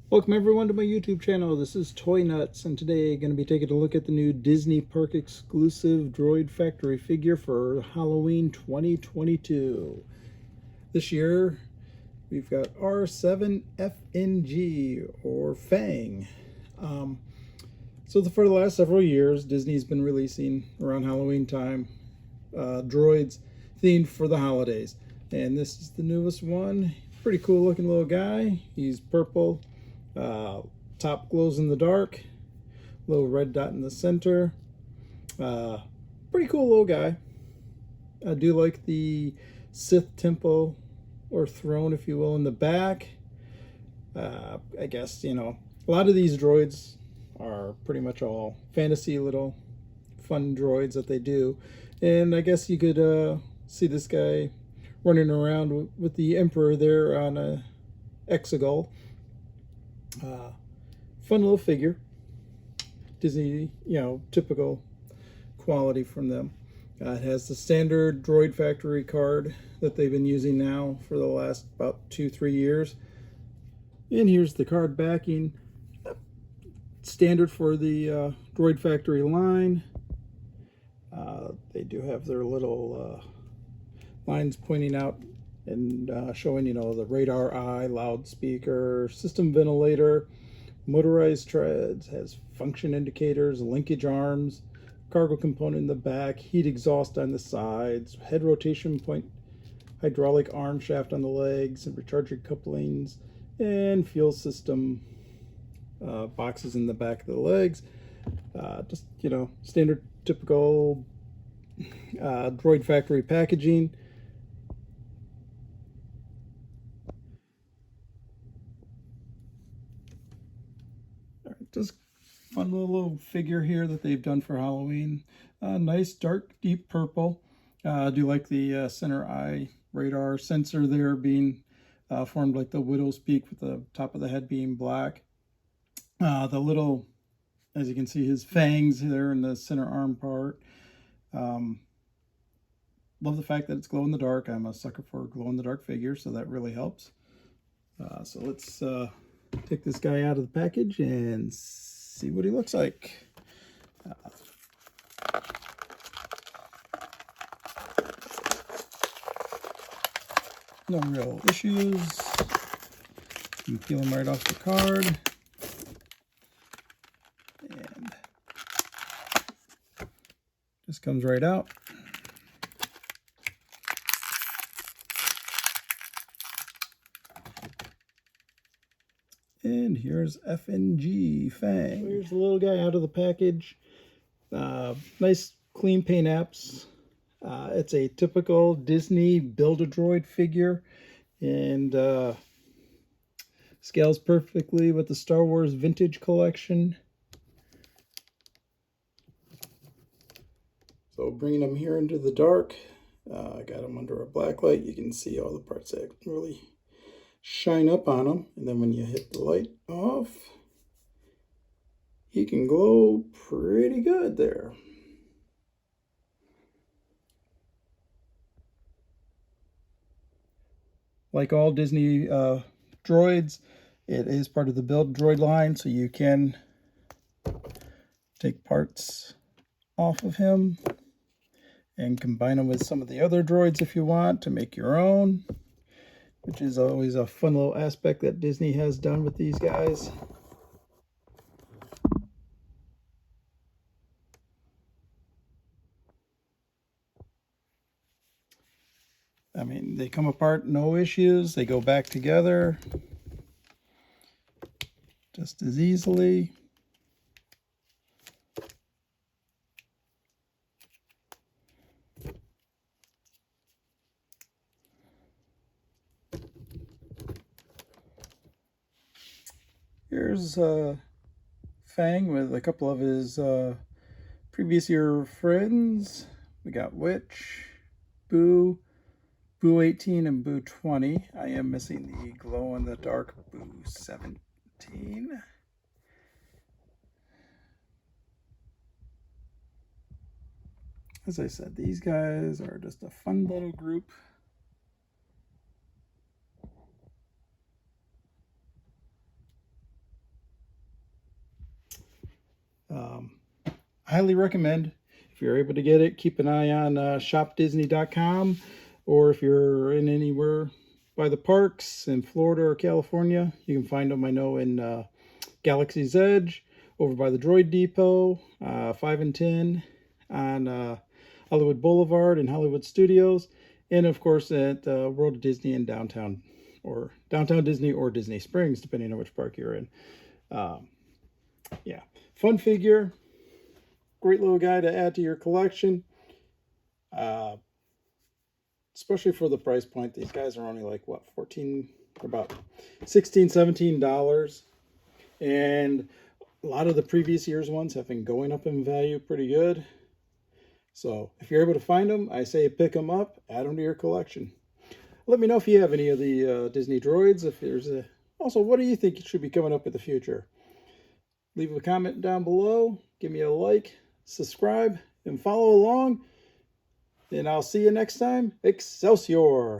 Welcome everyone to my YouTube channel. This is Toy-Nutz, and today I'm going to be taking a look at the new Disney Park exclusive Droid factory figure for Halloween 2022. This year we've got R7-FNG or FANG. For the last several years, Disney's been releasing around Halloween time droids themed for the holidays, and this is the newest one. Pretty cool looking little guy. He's purple. Top glows in the dark, little red dot in the center. Pretty cool little guy. I do like the Sith temple or throne, if you will, in the back. I guess, a lot of these droids are pretty much all fantasy little fun droids that they do. And I guess you could see this guy running around with the Emperor there on a Exegol. Fun little figure. Disney, typical quality from them. It has the standard Droid factory card that they've been using now for the last about 2-3 years. And here's the card backing. Standard for the Droid factory line. They do have their little lines pointing out and showing, the radar eye, loudspeaker, system ventilator, motorized treads, has function indicators, linkage arms, cargo component in the back, heat exhaust on the sides, head rotation point, hydraulic arm shaft on the legs, and recharger couplings, and fuel system boxes in the back of the legs. Just, standard typical Droid factory packaging. Just fun little figure here that they've done for Halloween. Nice dark deep purple. I do like the center eye radar sensor there being formed like the widow's peak, with the top of the head being black. The little, as you can see, his fangs there in the center arm part. Love the fact that it's glow in the dark. I'm a sucker for glow in the dark figures, so that really helps. So let's take this guy out of the package and see what he looks like. No real issues. You can peel him right off the card. And just comes right out. And here's FNG Fang. So here's the little guy out of the package. Nice clean paint apps. It's a typical Disney Build-A-Droid figure, and scales perfectly with the Star Wars Vintage Collection. So bringing them here into the dark, I got them under a black light. You can see all the parts that really shine up on them, and then when you hit the light off, he can glow pretty good there. Like all Disney droids, it is part of the Build Droid line, so you can take parts off of him and combine them with some of the other droids if you want to make your own, which is always a fun little aspect that Disney has done with these guys. I mean, they come apart, no issues. They go back together just as easily. Here's Fang with a couple of his previous year friends. We got Witch, Boo, Boo 18, and Boo 20. I am missing the glow-in-the-dark Boo 17. As I said, these guys are just a fun little group. highly recommend. If you're able to get it, keep an eye on shopdisney.com, or if you're in anywhere by the parks in Florida or California, you can find them, I know, in Galaxy's Edge, over by the Droid Depot, 5 and 10 on Hollywood Boulevard and Hollywood Studios, and of course at World of Disney in downtown Disney or Disney Springs, depending on which park you're in. Yeah, fun figure, great little guy to add to your collection, especially for the price point. These guys are only like what, 14, about $16-17, and a lot of the previous year's ones have been going up in value pretty good. So if you're able to find them, I say pick them up, add them to your collection. Let me know if you have any of the Disney droids. If there's also, what do you think should be coming up in the future? Leave a comment down below, give me a like, subscribe, and follow along. And I'll see you next time. Excelsior!